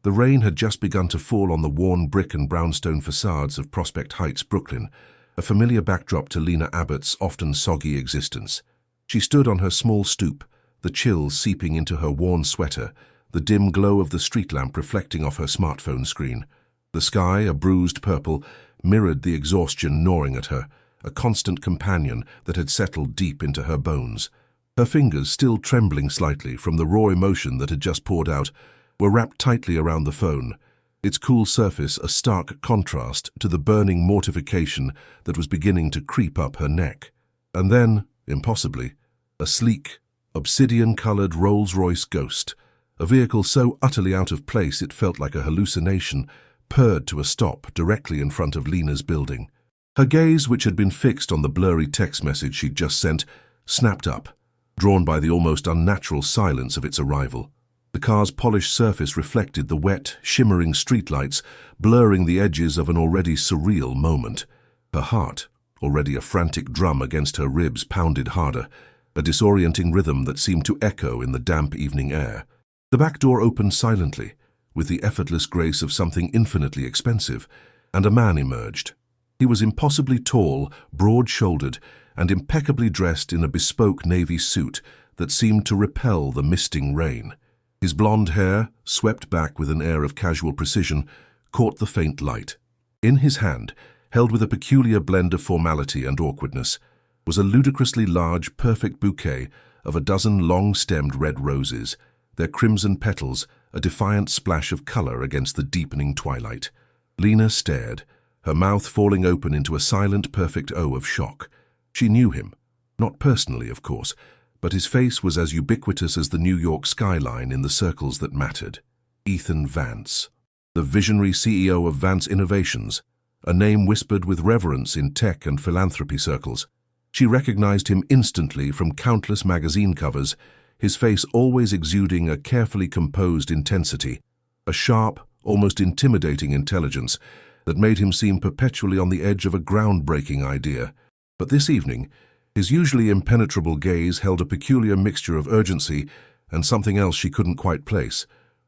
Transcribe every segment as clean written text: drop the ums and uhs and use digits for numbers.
The rain had just begun to fall on the worn brick and brownstone facades of Prospect Heights, Brooklyn, a familiar backdrop to Lena Abbott's often soggy existence. She stood on her small stoop, the chill seeping into her worn sweater, the dim glow of the street lamp reflecting off her smartphone screen. The sky, a bruised purple, mirrored the exhaustion gnawing at her, a constant companion that had settled deep into her bones. Her fingers, still trembling slightly from the raw emotion that had just poured out, were wrapped tightly around the phone, its cool surface a stark contrast to the burning mortification that was beginning to creep up her neck. And then, impossibly, a sleek, obsidian-colored Rolls-Royce Ghost, a vehicle so utterly out of place it felt like a hallucination, purred to a stop directly in front of Lena's building. Her gaze, which had been fixed on the blurry text message she'd just sent, snapped up, drawn by the almost unnatural silence of its arrival. The car's polished surface reflected the wet, shimmering streetlights, blurring the edges of an already surreal moment. Her heart, already a frantic drum against her ribs, pounded harder, a disorienting rhythm that seemed to echo in the damp evening air. The back door opened silently, with the effortless grace of something infinitely expensive, and a man emerged. He was impossibly tall, broad-shouldered, and impeccably dressed in a bespoke navy suit that seemed to repel the misting rain. His blonde hair, swept back with an air of casual precision, caught the faint light. In his hand, held with a peculiar blend of formality and awkwardness, was a ludicrously large, perfect bouquet of a dozen long-stemmed red roses, their crimson petals a defiant splash of color against the deepening twilight. Lena stared, her mouth falling open into a silent, perfect O of shock. She knew him. Not personally, of course, but his face was as ubiquitous as the New York skyline in the circles that mattered. Ethan Vance, the visionary CEO of Vance Innovations, a name whispered with reverence in tech and philanthropy circles. She recognized him instantly from countless magazine covers, his face always exuding a carefully composed intensity, a sharp, almost intimidating intelligence that made him seem perpetually on the edge of a groundbreaking idea. But this evening, his usually impenetrable gaze held a peculiar mixture of urgency and something else she couldn't quite place.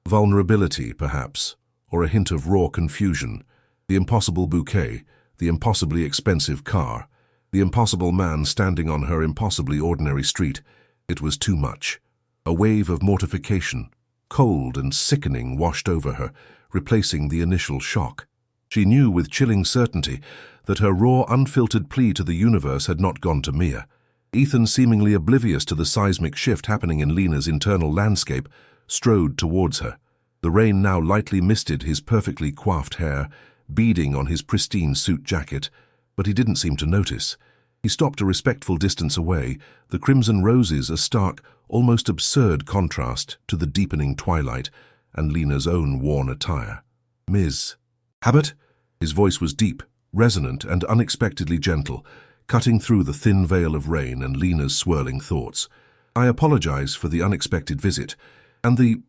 Vulnerability, perhaps, or a hint of raw confusion. The impossible bouquet, the impossibly expensive car, the impossible man standing on her impossibly ordinary street. It was too much. A wave of mortification, cold and sickening, washed over her, replacing the initial shock. She knew with chilling certainty that her raw, unfiltered plea to the universe had not gone to Mia. Ethan, seemingly oblivious to the seismic shift happening in Lena's internal landscape, strode towards her. The rain now lightly misted his perfectly coiffed hair, beading on his pristine suit jacket, but he didn't seem to notice. He stopped a respectful distance away, the crimson roses a stark, almost absurd contrast to the deepening twilight and Lena's own worn attire. "Ms. Abbott?" His voice was deep, resonant, and unexpectedly gentle, cutting through the thin veil of rain and Lena's swirling thoughts. "I apologize for the unexpected visit. And the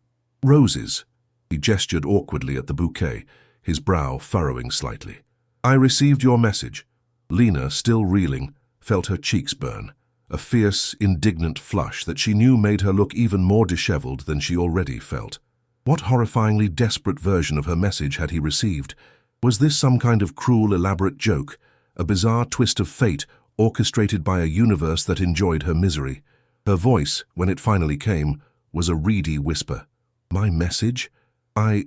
roses." He gestured awkwardly at the bouquet, his brow furrowing slightly. "I received your message." Lena, still reeling, felt her cheeks burn, a fierce, indignant flush that she knew made her look even more disheveled than she already felt. What horrifyingly desperate version of her message had he received? Was this some kind of cruel, elaborate joke, a bizarre twist of fate orchestrated by a universe that enjoyed her misery? Her voice, when it finally came, was a reedy whisper. "My message? I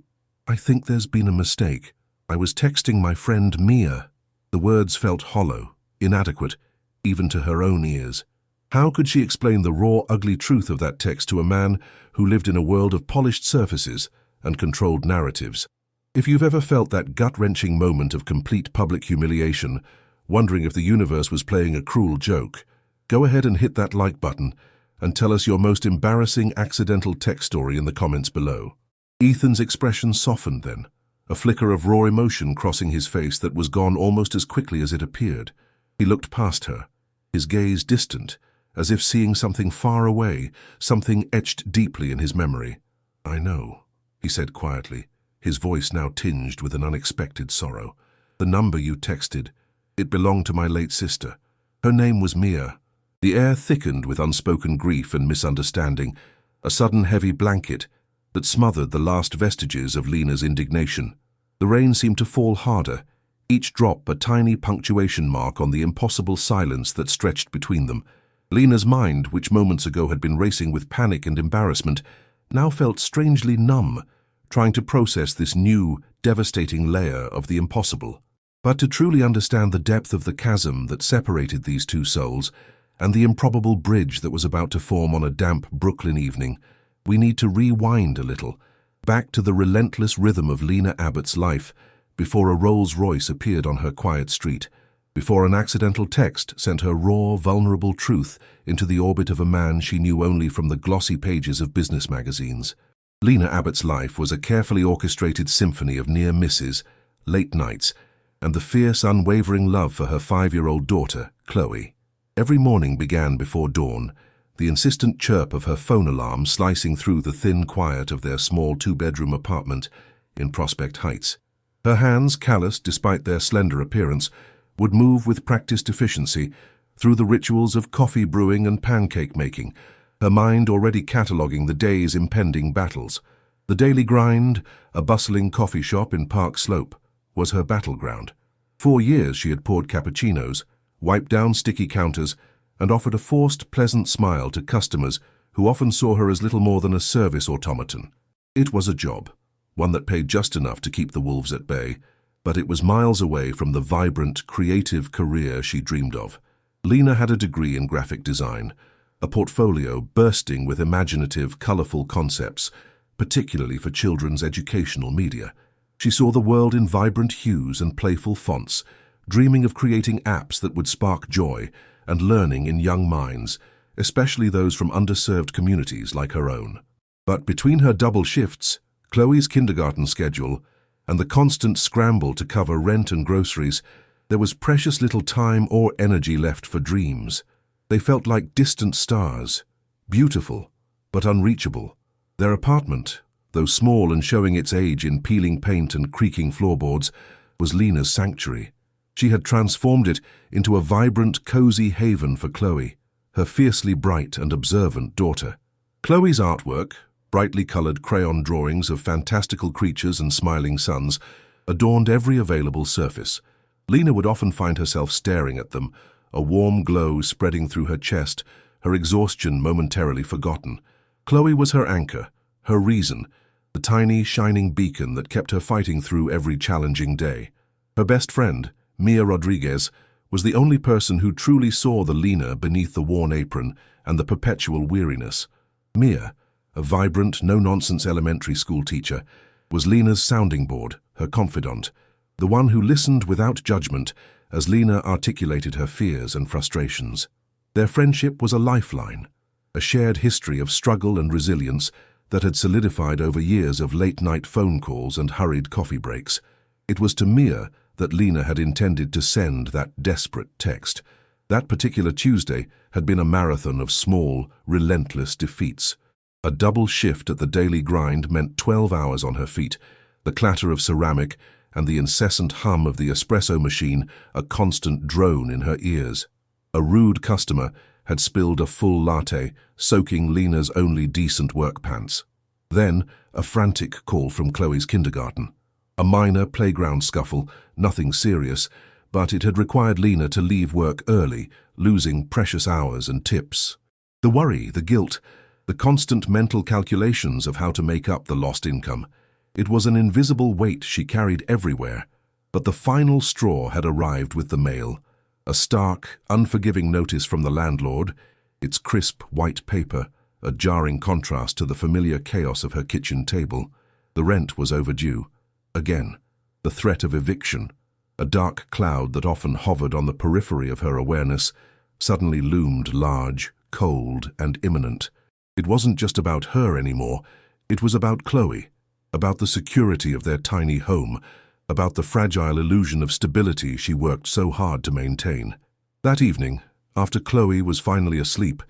think there's been a mistake. I was texting my friend Mia." The words felt hollow, inadequate, even to her own ears. How could she explain the raw, ugly truth of that text to a man who lived in a world of polished surfaces and controlled narratives? If you've ever felt that gut-wrenching moment of complete public humiliation, wondering if the universe was playing a cruel joke, go ahead and hit that like button and tell us your most embarrassing accidental text story in the comments below. Ethan's expression softened then, a flicker of raw emotion crossing his face that was gone almost as quickly as it appeared. He looked past her, his gaze distant, as if seeing something far away, something etched deeply in his memory. "I know," he said quietly, his voice now tinged with an unexpected sorrow. "The number you texted, it belonged to my late sister. Her name was Mia." The air thickened with unspoken grief and misunderstanding, a sudden heavy blanket, that smothered the last vestiges of Lena's indignation. The rain seemed to fall harder, each drop a tiny punctuation mark on the impossible silence that stretched between them. Lena's mind, which moments ago had been racing with panic and embarrassment, now felt strangely numb, trying to process this new, devastating layer of the impossible. But to truly understand the depth of the chasm that separated these two souls, and the improbable bridge that was about to form on a damp Brooklyn evening, we need to rewind a little, back to the relentless rhythm of Lena Abbott's life, before a Rolls-Royce appeared on her quiet street, before an accidental text sent her raw, vulnerable truth into the orbit of a man she knew only from the glossy pages of business magazines. Lena Abbott's life was a carefully orchestrated symphony of near misses, late nights, and the fierce, unwavering love for her 5-year-old daughter, Chloe. Every morning began before dawn, the insistent chirp of her phone alarm slicing through the thin quiet of their small 2-bedroom apartment in Prospect Heights. Her hands, calloused despite their slender appearance, would move with practiced efficiency through the rituals of coffee brewing and pancake making, her mind already cataloguing the day's impending battles. The daily grind, a bustling coffee shop in Park Slope, was her battleground. 4 years she had poured cappuccinos, wiped down sticky counters, and offered a forced, pleasant smile to customers who often saw her as little more than a service automaton. It was a job, one that paid just enough to keep the wolves at bay, but it was miles away from the vibrant, creative career she dreamed of. Lena had a degree in graphic design, a portfolio bursting with imaginative, colorful concepts, particularly for children's educational media. She saw the world in vibrant hues and playful fonts, dreaming of creating apps that would spark joy and learning in young minds, especially those from underserved communities like her own. But between her double shifts, Chloe's kindergarten schedule, and the constant scramble to cover rent and groceries, there was precious little time or energy left for dreams. They felt like distant stars, beautiful but unreachable. Their apartment, though small and showing its age in peeling paint and creaking floorboards, was Lena's sanctuary. She had transformed it into a vibrant, cozy haven for Chloe, her fiercely bright and observant daughter. Chloe's artwork, brightly colored crayon drawings of fantastical creatures and smiling suns, adorned every available surface. Lena would often find herself staring at them, a warm glow spreading through her chest, her exhaustion momentarily forgotten. Chloe was her anchor, her reason, the tiny, shining beacon that kept her fighting through every challenging day. Her best friend, Mia Rodriguez, was the only person who truly saw the Lena beneath the worn apron and the perpetual weariness. Mia, a vibrant, no-nonsense elementary school teacher, was Lena's sounding board, her confidant, the one who listened without judgment as Lena articulated her fears and frustrations. Their friendship was a lifeline, a shared history of struggle and resilience that had solidified over years of late-night phone calls and hurried coffee breaks. It was to Mia that Lena had intended to send that desperate text. That particular Tuesday had been a marathon of small, relentless defeats. A double shift at the daily grind meant 12 hours on her feet, the clatter of ceramic and the incessant hum of the espresso machine a constant drone in her ears. A rude customer had spilled a full latte, soaking Lena's only decent work pants. Then, a frantic call from Chloe's kindergarten. A minor playground scuffle, nothing serious, but it had required Lena to leave work early, losing precious hours and tips. The worry, the guilt, the constant mental calculations of how to make up the lost income. It was an invisible weight she carried everywhere, but the final straw had arrived with the mail. A stark, unforgiving notice from the landlord, its crisp white paper, a jarring contrast to the familiar chaos of her kitchen table. The rent was overdue. Again, the threat of eviction, a dark cloud that often hovered on the periphery of her awareness, suddenly loomed large, cold, and imminent. It wasn't just about her anymore. It was about Chloe, about the security of their tiny home, about the fragile illusion of stability she worked so hard to maintain. That evening, after Chloe was finally asleep,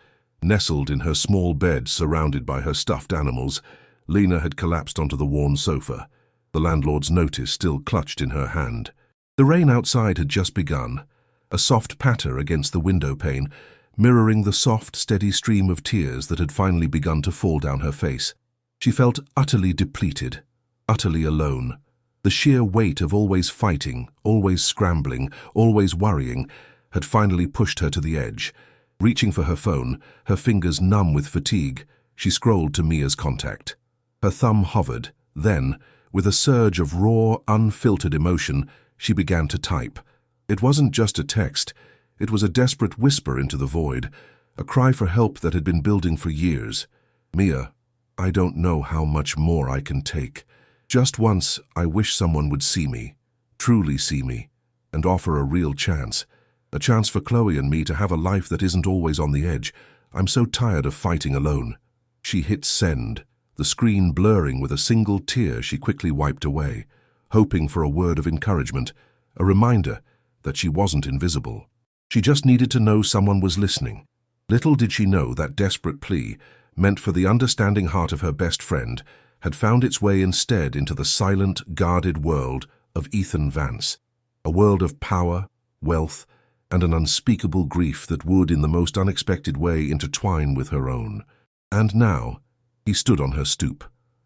nestled in her small bed surrounded by her stuffed animals, Lena had collapsed onto the worn sofa, the landlord's notice still clutched in her hand. The rain outside had just begun, a soft patter against the window pane, mirroring the soft, steady stream of tears that had finally begun to fall down her face. She felt utterly depleted, utterly alone. The sheer weight of always fighting, always scrambling, always worrying, had finally pushed her to the edge. Reaching for her phone, her fingers numb with fatigue, she scrolled to Mia's contact. Her thumb hovered. Then, with a surge of raw, unfiltered emotion, she began to type. It wasn't just a text. It was a desperate whisper into the void, a cry for help that had been building for years. "Mia, I don't know how much more I can take. Just once, I wish someone would see me, truly see me, and offer a real chance. A chance for Chloe and me to have a life that isn't always on the edge. I'm so tired of fighting alone." She hit send, the screen blurring with a single tear she quickly wiped away, hoping for a word of encouragement, a reminder that she wasn't invisible. She just needed to know someone was listening. Little did she know that desperate plea, meant for the understanding heart of her best friend, had found its way instead into the silent, guarded world of Ethan Vance, a world of power, wealth, and an unspeakable grief that would, in the most unexpected way, intertwine with her own. And now, he stood on her stoop,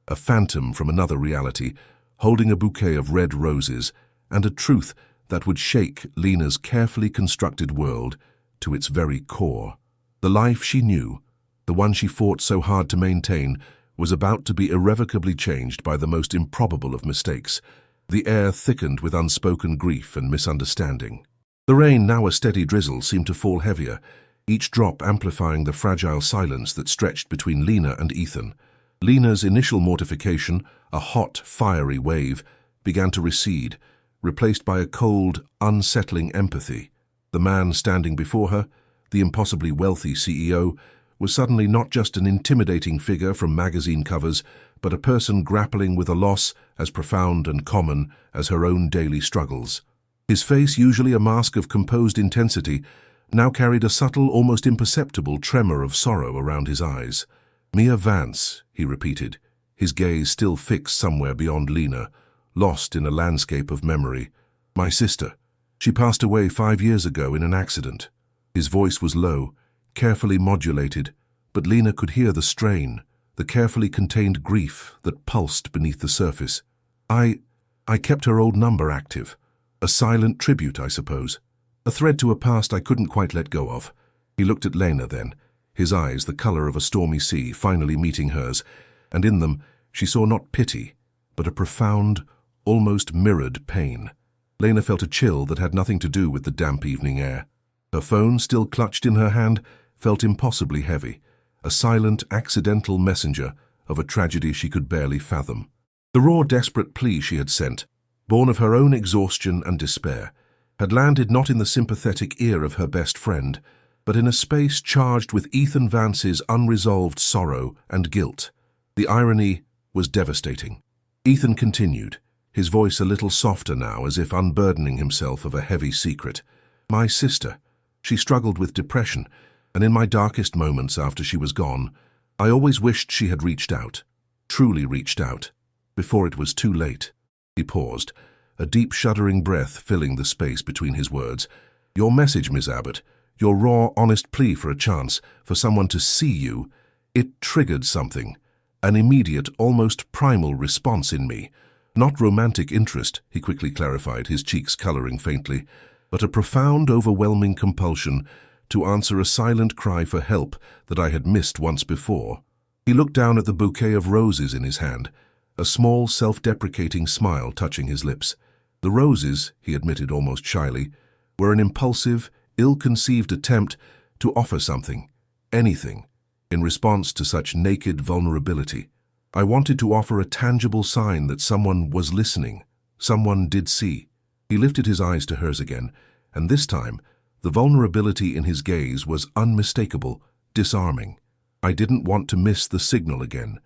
a phantom from another reality, holding a bouquet of red roses and a truth that would shake Lena's carefully constructed world to its very core. The life she knew, the one she fought so hard to maintain, was about to be irrevocably changed by the most improbable of mistakes. The air thickened with unspoken grief and misunderstanding. The rain, now a steady drizzle, seemed to fall heavier, each drop amplifying the fragile silence that stretched between Lena and Ethan. Lena's initial mortification, a hot, fiery wave, began to recede, replaced by a cold, unsettling empathy. The man standing before her, the impossibly wealthy CEO, was suddenly not just an intimidating figure from magazine covers, but a person grappling with a loss as profound and common as her own daily struggles. His face, usually a mask of composed intensity, now carried a subtle, almost imperceptible tremor of sorrow around his eyes. "Mia Vance," he repeated, his gaze still fixed somewhere beyond Lena, lost in a landscape of memory. "My sister. She passed away 5 years ago in an accident." His voice was low, carefully modulated, but Lena could hear the strain, the carefully contained grief that pulsed beneath the surface. I kept her old number active. A silent tribute, I suppose. A thread to a past I couldn't quite let go of." He looked at Lena then, his eyes the color of a stormy sea finally meeting hers, and in them she saw not pity, but a profound, almost mirrored pain. Lena felt a chill that had nothing to do with the damp evening air. Her phone, still clutched in her hand, felt impossibly heavy, a silent, accidental messenger of a tragedy she could barely fathom. The raw, desperate plea she had sent, born of her own exhaustion and despair, had landed not in the sympathetic ear of her best friend, but in a space charged with Ethan Vance's unresolved sorrow and guilt. The irony was devastating. Ethan continued, his voice a little softer now, as if unburdening himself of a heavy secret. "My sister. She struggled with depression, and in my darkest moments after she was gone, I always wished she had reached out, truly reached out, before it was too late." He paused, a deep shuddering breath filling the space between his words. "Your message, Miss Abbott, your raw, honest plea for a chance, for someone to see you, it triggered something, an immediate, almost primal response in me. Not romantic interest," he quickly clarified, his cheeks coloring faintly, "but a profound, overwhelming compulsion to answer a silent cry for help that I had missed once before." He looked down at the bouquet of roses in his hand, a small, self-deprecating smile touching his lips. The roses, he admitted almost shyly, were an impulsive, ill-conceived attempt to offer something, anything, in response to such naked vulnerability. I wanted to offer a tangible sign that someone was listening, someone did see. He lifted his eyes to hers again, and this time, the vulnerability in his gaze was unmistakable, disarming. I didn't want to miss the signal again.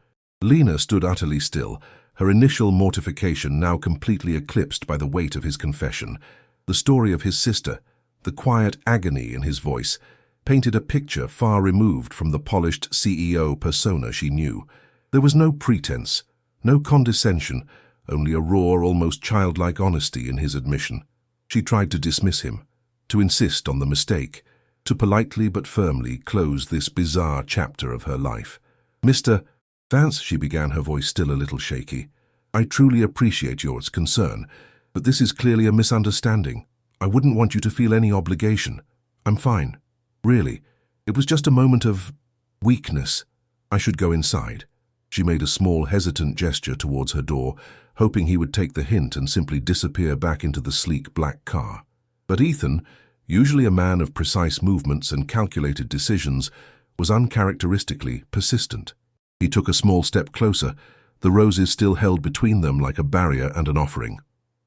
Lena stood utterly still, her initial mortification now completely eclipsed by the weight of his confession. The story of his sister, the quiet agony in his voice, painted a picture far removed from the polished CEO persona she knew. There was no pretense, no condescension, only a raw, almost childlike honesty in his admission. She tried to dismiss him, to insist on the mistake, to politely but firmly close this bizarre chapter of her life. "Mr. Vance, she began, her voice still a little shaky. I truly appreciate your concern, but this is clearly a misunderstanding. I wouldn't want you to feel any obligation. I'm fine. Really. It was just a moment of weakness. I should go inside. She made a small, hesitant gesture towards her door, hoping he would take the hint and simply disappear back into the sleek black car. But Ethan, usually a man of precise movements and calculated decisions, was uncharacteristically persistent. He took a small step closer, the roses still held between them like a barrier and an offering.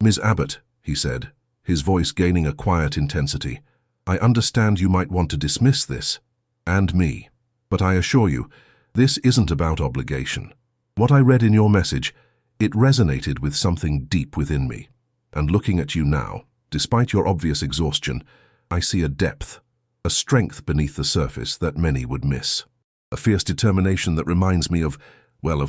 Ms. Abbott, he said, his voice gaining a quiet intensity, I understand you might want to dismiss this, and me, but I assure you, this isn't about obligation. What I read in your message, it resonated with something deep within me. And looking at you now, despite your obvious exhaustion, I see a depth, a strength beneath the surface that many would miss. A fierce determination that reminds me of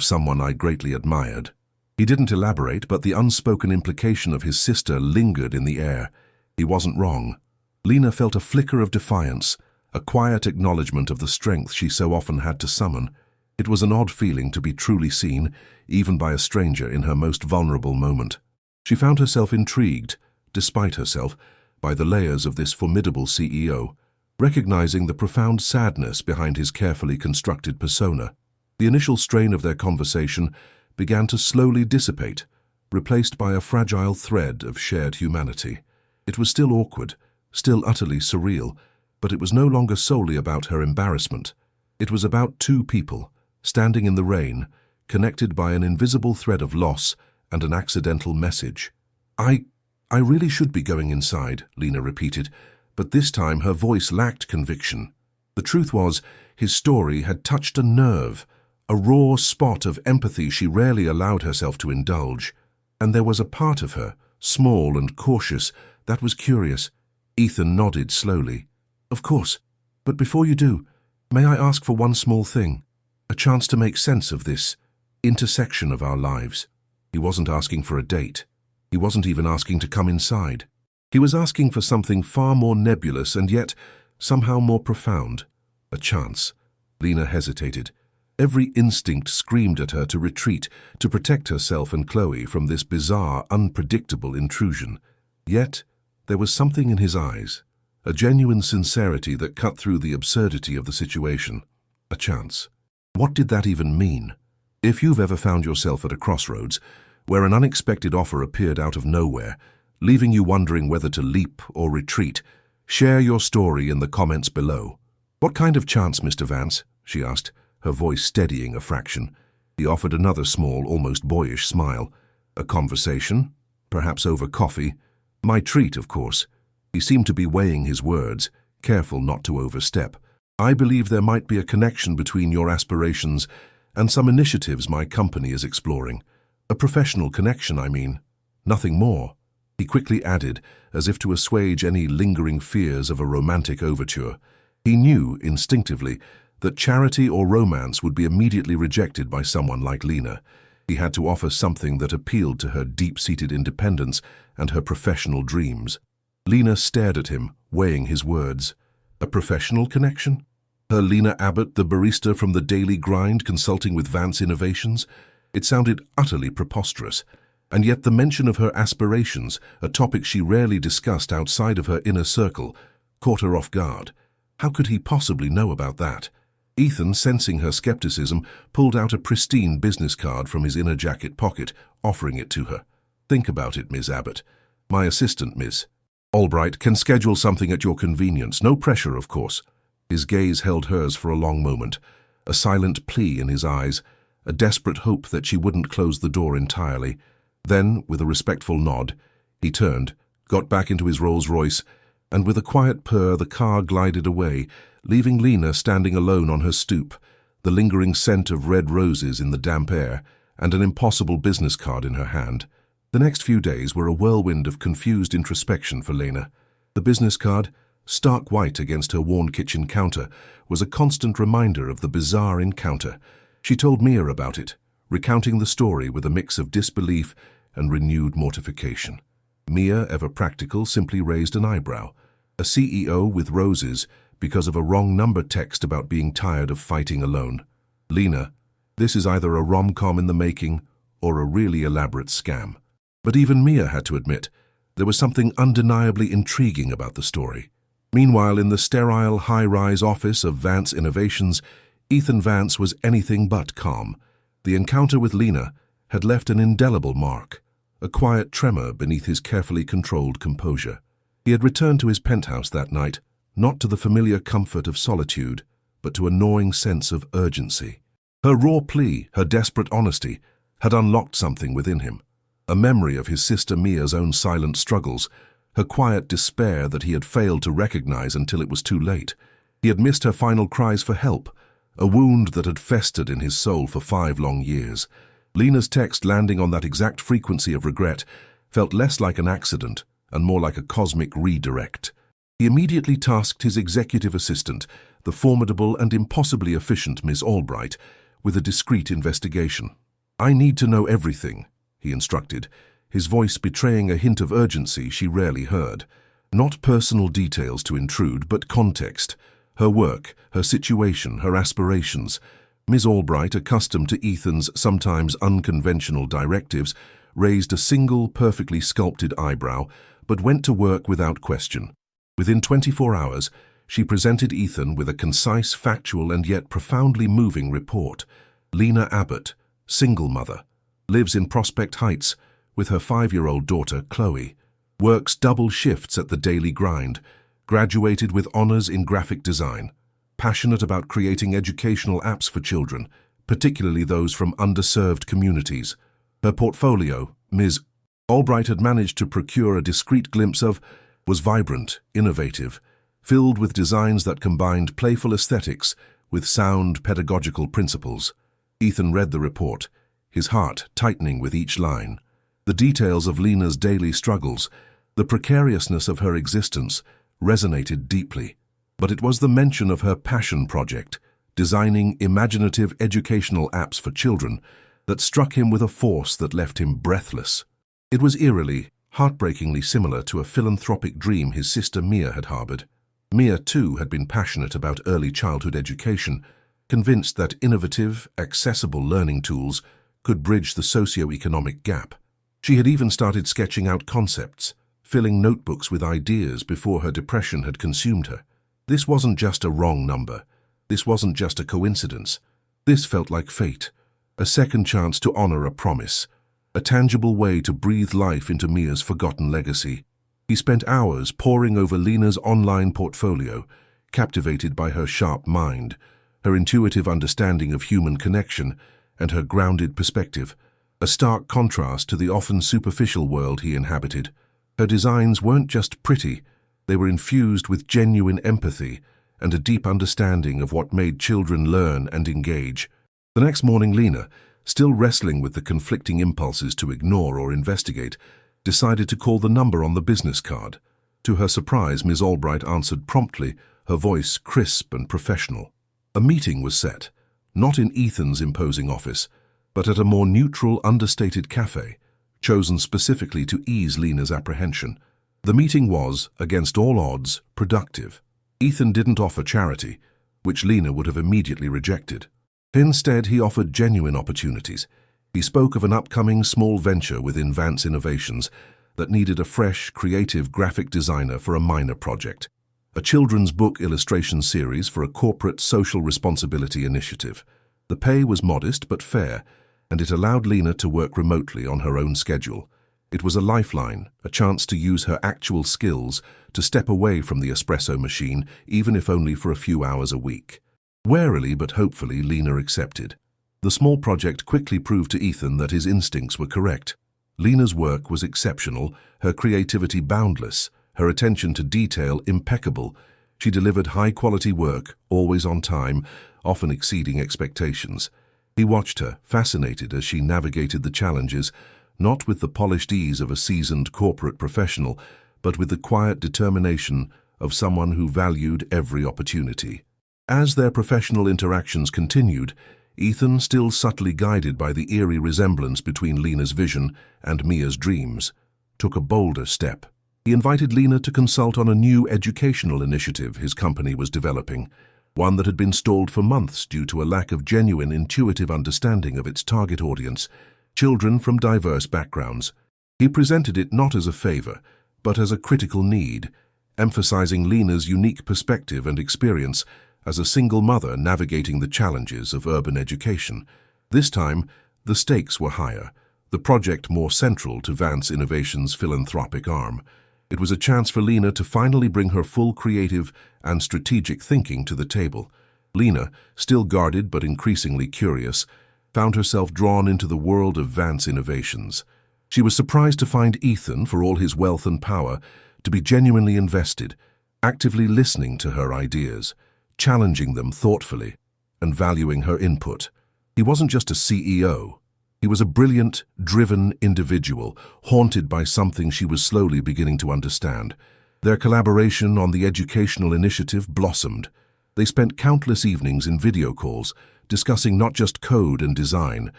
someone I greatly admired. He didn't elaborate, but the unspoken implication of his sister lingered in the air. He wasn't wrong. Lena felt a flicker of defiance, a quiet acknowledgement of the strength she so often had to summon. It was an odd feeling to be truly seen, even by a stranger in her most vulnerable moment. She found herself intrigued, despite herself, by the layers of this formidable CEO, recognizing the profound sadness behind his carefully constructed persona. The initial strain of their conversation began to slowly dissipate, replaced by a fragile thread of shared humanity. It was still awkward, still utterly surreal, but it was no longer solely about her embarrassment. It was about two people, standing in the rain, connected by an invisible thread of loss and an accidental message. I really should be going inside, Lena repeated, but this time her voice lacked conviction. The truth was, his story had touched a nerve, a raw spot of empathy she rarely allowed herself to indulge. And there was a part of her, small and cautious, that was curious. Ethan nodded slowly. Of course, but before you do, may I ask for one small thing? A chance to make sense of this intersection of our lives. He wasn't asking for a date. He wasn't even asking to come inside. He was asking for something far more nebulous and yet somehow more profound. A chance. Lena hesitated. Every instinct screamed at her to retreat, to protect herself and Chloe from this bizarre, unpredictable intrusion. Yet, there was something in his eyes, a genuine sincerity that cut through the absurdity of the situation. A chance. What did that even mean? If you've ever found yourself at a crossroads, where an unexpected offer appeared out of nowhere, leaving you wondering whether to leap or retreat, share your story in the comments below. What kind of chance, Mr. Vance? She asked, her voice steadying a fraction. He offered another small, almost boyish smile. A conversation? Perhaps over coffee? My treat, of course. He seemed to be weighing his words, careful not to overstep. I believe there might be a connection between your aspirations and some initiatives my company is exploring. A professional connection, I mean. Nothing more. He quickly added, as if to assuage any lingering fears of a romantic overture. He knew, instinctively, that charity or romance would be immediately rejected by someone like Lena. He had to offer something that appealed to her deep-seated independence and her professional dreams. Lena stared at him, weighing his words. A professional connection? Her Lena Abbott, the barista from the Daily Grind, consulting with Vance Innovations? It sounded utterly preposterous. And yet the mention of her aspirations, a topic she rarely discussed outside of her inner circle, caught her off guard. How could he possibly know about that? Ethan, sensing her skepticism, pulled out a pristine business card from his inner jacket pocket, offering it to her. Think about it, Miss Abbott. My assistant, Miss Albright, can schedule something at your convenience. No pressure, of course. His gaze held hers for a long moment, a silent plea in his eyes, a desperate hope that she wouldn't close the door entirely. Then, with a respectful nod, he turned, got back into his Rolls-Royce, and with a quiet purr the car glided away, leaving Lena standing alone on her stoop, the lingering scent of red roses in the damp air, and an impossible business card in her hand. The next few days were a whirlwind of confused introspection for Lena. The business card, stark white against her worn kitchen counter, was a constant reminder of the bizarre encounter. She told Mia about it, recounting the story with a mix of disbelief and renewed mortification. Mia, ever practical, simply raised an eyebrow. A CEO with roses because of a wrong number text about being tired of fighting alone. Lena, This is either a rom-com in the making or a really elaborate scam. But even Mia had to admit there was something undeniably intriguing about the story. Meanwhile, in the sterile, high-rise office of Vance Innovations, Ethan Vance was anything but calm. The encounter with Lena had left an indelible mark, a quiet tremor beneath his carefully controlled composure. He had returned to his penthouse that night, not to the familiar comfort of solitude, but to a gnawing sense of urgency. Her raw plea, her desperate honesty, had unlocked something within him. A memory of his sister Mia's own silent struggles, her quiet despair that he had failed to recognize until it was too late. He had missed her final cries for help, a wound that had festered in his soul for 5 long years. Lena's text landing on that exact frequency of regret felt less like an accident and more like a cosmic redirect. He immediately tasked his executive assistant, the formidable and impossibly efficient Miss Albright, with a discreet investigation. "I need to know everything," he instructed, his voice betraying a hint of urgency she rarely heard. Not personal details to intrude, but context. Her work, her situation, her aspirations. Miss Albright, accustomed to Ethan's sometimes unconventional directives, raised a single, perfectly sculpted eyebrow, but went to work without question. Within 24 hours, she presented Ethan with a concise, factual, and yet profoundly moving report. Lena Abbott, single mother, lives in Prospect Heights with her 5-year-old daughter, Chloe, works double shifts at the daily grind, graduated with honors in graphic design, passionate about creating educational apps for children, particularly those from underserved communities. Her portfolio, Ms. Albright had managed to procure a discreet glimpse of, was vibrant, innovative, filled with designs that combined playful aesthetics with sound pedagogical principles. Ethan read the report, his heart tightening with each line. The details of Lena's daily struggles, the precariousness of her existence, resonated deeply. But it was the mention of her passion project, designing imaginative educational apps for children, that struck him with a force that left him breathless. It was eerily, heartbreakingly similar to a philanthropic dream his sister Mia had harbored. Mia, too, had been passionate about early childhood education, convinced that innovative, accessible learning tools could bridge the socio-economic gap. She had even started sketching out concepts, filling notebooks with ideas before her depression had consumed her. This wasn't just a wrong number. This wasn't just a coincidence. This felt like fate, a second chance to honor a promise, a tangible way to breathe life into Mia's forgotten legacy. He spent hours poring over Lena's online portfolio, captivated by her sharp mind, her intuitive understanding of human connection, and her grounded perspective, a stark contrast to the often superficial world he inhabited. Her designs weren't just pretty, they were infused with genuine empathy and a deep understanding of what made children learn and engage. The next morning, Lena, still wrestling with the conflicting impulses to ignore or investigate, decided to call the number on the business card. To her surprise, Ms. Albright answered promptly, her voice crisp and professional. A meeting was set, not in Ethan's imposing office, but at a more neutral, understated cafe, chosen specifically to ease Lena's apprehension. The meeting was, against all odds, productive. Ethan didn't offer charity, which Lena would have immediately rejected. Instead, he offered genuine opportunities. He spoke of an upcoming small venture within Vance Innovations that needed a fresh, creative graphic designer for a minor project, a children's book illustration series for a corporate social responsibility initiative. The pay was modest but fair, and it allowed Lena to work remotely on her own schedule. It was a lifeline, a chance to use her actual skills to step away from the espresso machine, even if only for a few hours a week. Warily but hopefully, Lena accepted. The small project quickly proved to Ethan that his instincts were correct. Lena's work was exceptional, her creativity boundless, her attention to detail impeccable. She delivered high-quality work, always on time, often exceeding expectations. He watched her, fascinated as she navigated the challenges, not with the polished ease of a seasoned corporate professional, but with the quiet determination of someone who valued every opportunity. As their professional interactions continued, Ethan, still subtly guided by the eerie resemblance between Lena's vision and Mia's dreams, took a bolder step. He invited Lena to consult on a new educational initiative his company was developing, one that had been stalled for months due to a lack of genuine intuitive understanding of its target audience, children from diverse backgrounds. He presented it not as a favor, but as a critical need, emphasizing Lena's unique perspective and experience as a single mother navigating the challenges of urban education. This time, the stakes were higher, the project more central to Vance Innovations' philanthropic arm. It was a chance for Lena to finally bring her full creative and strategic thinking to the table. Lena, still guarded but increasingly curious, found herself drawn into the world of Vance Innovations. She was surprised to find Ethan, for all his wealth and power, to be genuinely invested, actively listening to her ideas, challenging them thoughtfully, and valuing her input. He wasn't just a CEO. He was a brilliant, driven individual, haunted by something she was slowly beginning to understand. Their collaboration on the educational initiative blossomed. They spent countless evenings in video calls, discussing not just code and design,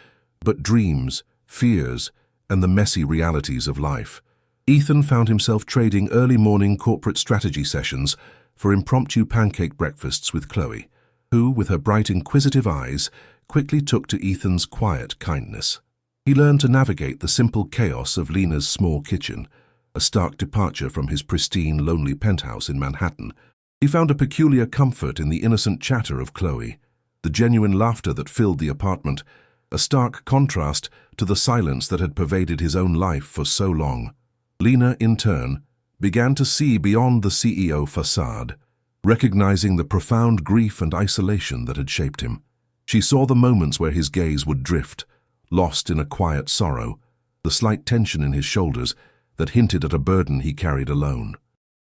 but dreams, fears, and the messy realities of life. Ethan found himself trading early morning corporate strategy sessions for impromptu pancake breakfasts with Chloe, who, with her bright, inquisitive eyes, quickly took to Ethan's quiet kindness. He learned to navigate the simple chaos of Lena's small kitchen, a stark departure from his pristine, lonely penthouse in Manhattan. He found a peculiar comfort in the innocent chatter of Chloe, the genuine laughter that filled the apartment, a stark contrast to the silence that had pervaded his own life for so long. Lena, in turn, began to see beyond the CEO facade, recognizing the profound grief and isolation that had shaped him. She saw the moments where his gaze would drift, lost in a quiet sorrow, the slight tension in his shoulders that hinted at a burden he carried alone.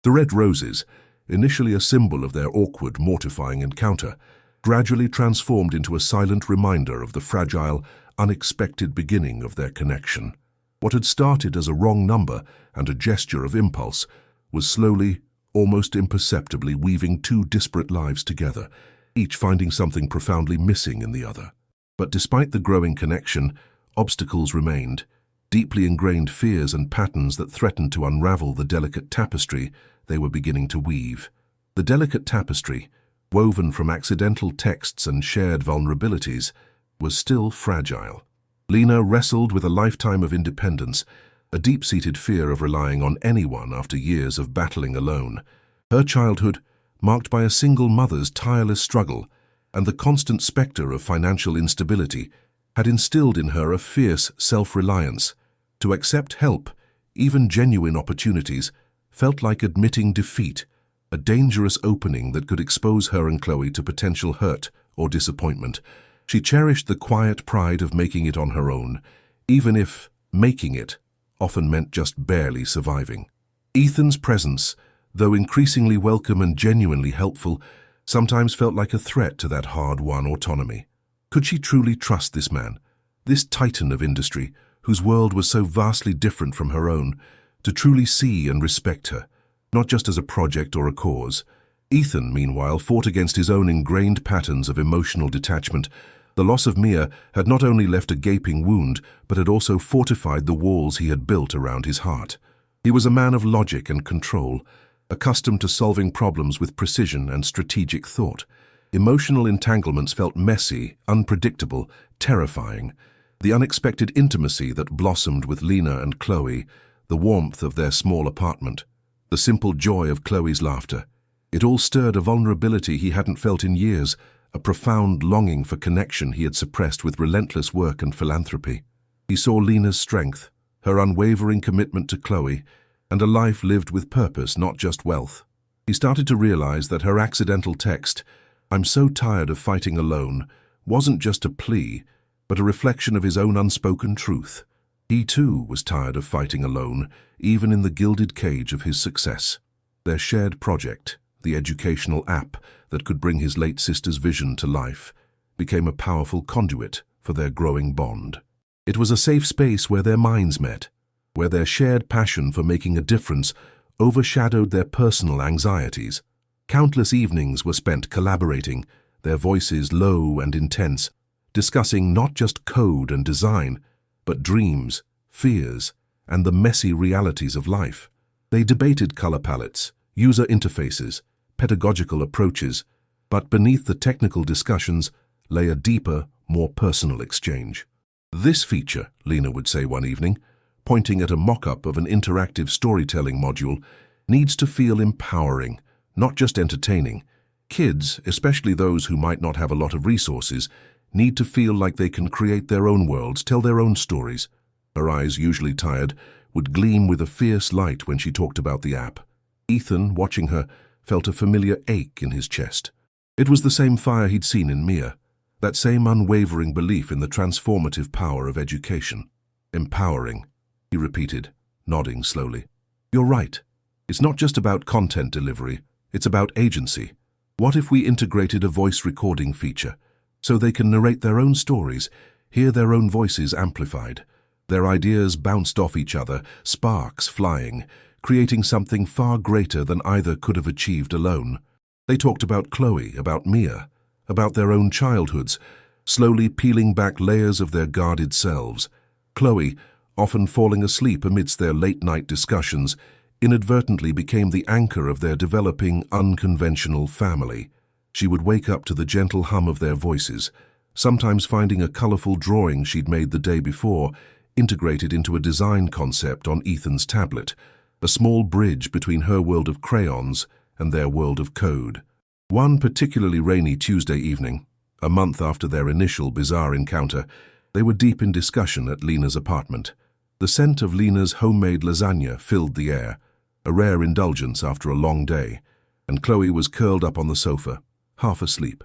The red roses, initially a symbol of their awkward, mortifying encounter, gradually transformed into a silent reminder of the fragile, unexpected beginning of their connection. What had started as a wrong number and a gesture of impulse was slowly, almost imperceptibly weaving two disparate lives together, each finding something profoundly missing in the other. But despite the growing connection, obstacles remained, deeply ingrained fears and patterns that threatened to unravel the delicate tapestry they were beginning to weave. The delicate tapestry, woven from accidental texts and shared vulnerabilities, was still fragile. Lena wrestled with a lifetime of independence, a deep-seated fear of relying on anyone after years of battling alone. Her childhood, marked by a single mother's tireless struggle and the constant specter of financial instability, had instilled in her a fierce self-reliance. To accept help, even genuine opportunities, felt like admitting defeat, a dangerous opening that could expose her and Chloe to potential hurt or disappointment. She cherished the quiet pride of making it on her own, even if making it often meant just barely surviving. Ethan's presence, though increasingly welcome and genuinely helpful, sometimes felt like a threat to that hard-won autonomy. Could she truly trust this man, this titan of industry, whose world was so vastly different from her own, to truly see and respect her, not just as a project or a cause? Ethan, meanwhile, fought against his own ingrained patterns of emotional detachment. The loss of Mia had not only left a gaping wound, but had also fortified the walls he had built around his heart. He was a man of logic and control, accustomed to solving problems with precision and strategic thought. Emotional entanglements felt messy, unpredictable, terrifying. The unexpected intimacy that blossomed with Lena and Chloe, the warmth of their small apartment, the simple joy of Chloe's laughter, it all stirred a vulnerability he hadn't felt in years, a profound longing for connection he had suppressed with relentless work and philanthropy. He saw Lena's strength, her unwavering commitment to Chloe, and a life lived with purpose, not just wealth. He started to realize that her accidental text, "I'm so tired of fighting alone," wasn't just a plea, but a reflection of his own unspoken truth. He too was tired of fighting alone, even in the gilded cage of his success. Their shared project, the educational app that could bring his late sister's vision to life, became a powerful conduit for their growing bond. It was a safe space where their minds met, where their shared passion for making a difference overshadowed their personal anxieties. Countless evenings were spent collaborating, their voices low and intense, discussing not just code and design, but dreams, fears, and the messy realities of life. They debated color palettes, user interfaces, pedagogical approaches, But beneath the technical discussions lay a deeper, more personal exchange. "This feature," Lena would say one evening, pointing at a mock-up of an interactive storytelling module, "needs to feel empowering, not just entertaining. Kids, especially those who might not have a lot of resources, need to feel like they can create their own worlds, tell their own stories." Her eyes, usually tired, would gleam with a fierce light when she talked about the app. Ethan, watching her, felt a familiar ache in his chest. It was the same fire he'd seen in Mia, that same unwavering belief in the transformative power of education. "Empowering," he repeated, nodding slowly. "You're right. It's not just about content delivery, it's about agency. What if we integrated a voice recording feature, so they can narrate their own stories, hear their own voices amplified, their ideas bounced off each other, sparks flying, creating something far greater than either could have achieved alone?" They talked about Chloe, about Mia, about their own childhoods, slowly peeling back layers of their guarded selves. Chloe, often falling asleep amidst their late-night discussions, inadvertently became the anchor of their developing, unconventional family. She would wake up to the gentle hum of their voices, sometimes finding a colorful drawing she'd made the day before, integrated into a design concept on Ethan's tablet, a small bridge between her world of crayons and their world of code. One particularly rainy Tuesday evening, a month after their initial bizarre encounter, they were deep in discussion at Lena's apartment. The scent of Lena's homemade lasagna filled the air, a rare indulgence after a long day, and Chloe was curled up on the sofa, half asleep,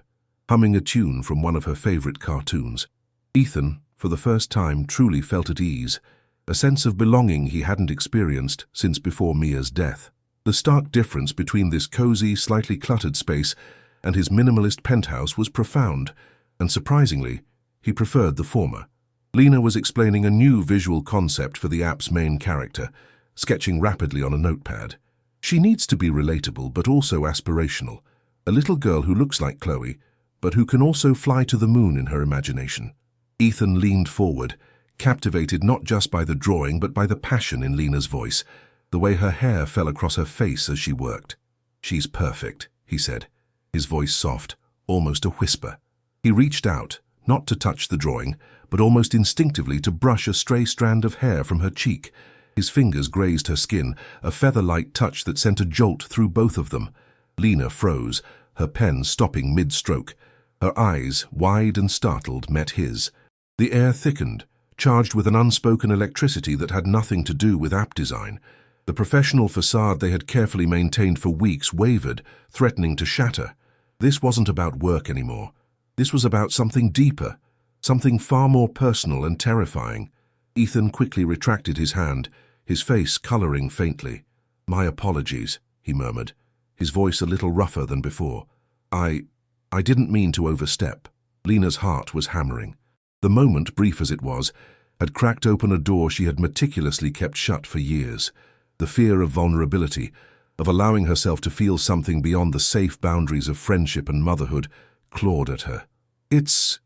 humming a tune from one of her favorite cartoons. Ethan, for the first time, truly felt at ease, a sense of belonging he hadn't experienced since before Mia's death. The stark difference between this cozy, slightly cluttered space and his minimalist penthouse was profound, and surprisingly, he preferred the former. Lena was explaining a new visual concept for the app's main character, sketching rapidly on a notepad. "She needs to be relatable but also aspirational, a little girl who looks like Chloe, but who can also fly to the moon in her imagination." Ethan leaned forward, captivated not just by the drawing but by the passion in Lena's voice, the way her hair fell across her face as she worked. "She's perfect," he said, his voice soft, almost a whisper. He reached out, not to touch the drawing, but almost instinctively to brush a stray strand of hair from her cheek. His fingers grazed her skin, a feather-light touch that sent a jolt through both of them. Lena froze, her pen stopping mid-stroke. Her eyes, wide and startled, met his. The air thickened, charged with an unspoken electricity that had nothing to do with app design. The professional facade they had carefully maintained for weeks wavered, threatening to shatter. This wasn't about work anymore. This was about something deeper, something far more personal and terrifying. Ethan quickly retracted his hand, his face coloring faintly. "My apologies," he murmured, his voice a little rougher than before. I didn't mean to overstep." Lena's heart was hammering. The moment, brief as it was, had cracked open a door she had meticulously kept shut for years. The fear of vulnerability, of allowing herself to feel something beyond the safe boundaries of friendship and motherhood, clawed at her. It's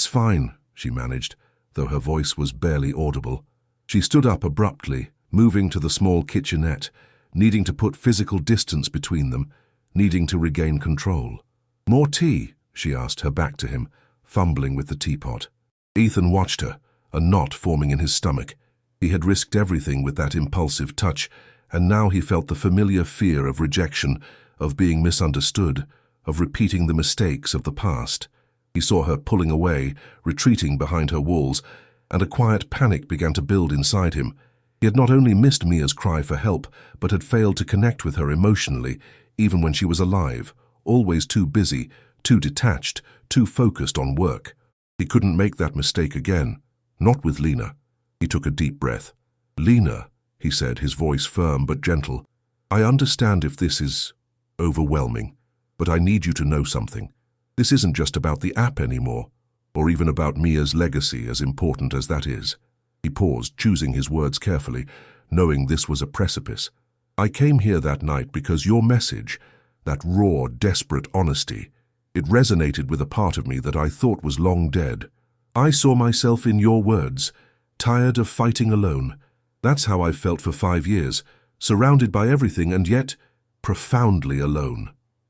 fine," she managed, though her voice was barely audible. She stood up abruptly, moving to the small kitchenette, needing to put physical distance between them, needing to regain control. "More tea?" she asked, her back to him, fumbling with the teapot. Ethan watched her, a knot forming in his stomach. He had risked everything with that impulsive touch, and now he felt the familiar fear of rejection, of being misunderstood, of repeating the mistakes of the past. He saw her pulling away, retreating behind her walls, and a quiet panic began to build inside him. He had not only missed Mia's cry for help, but had failed to connect with her emotionally, even when she was alive, always too busy, too detached, too focused on work. He couldn't make that mistake again, not with Lena. He took a deep breath. "Lena," he said, his voice firm but gentle, "I understand if this is overwhelming, but I need you to know something. This isn't just about the app anymore, or even about Mia's legacy, as important as that is." He paused, choosing his words carefully, knowing this was a precipice. "I came here that night because your message, that raw, desperate honesty, it resonated with a part of me that I thought was long dead. I saw myself in your words, tired of fighting alone. That's how I've felt for 5 years, surrounded by everything and yet profoundly alone."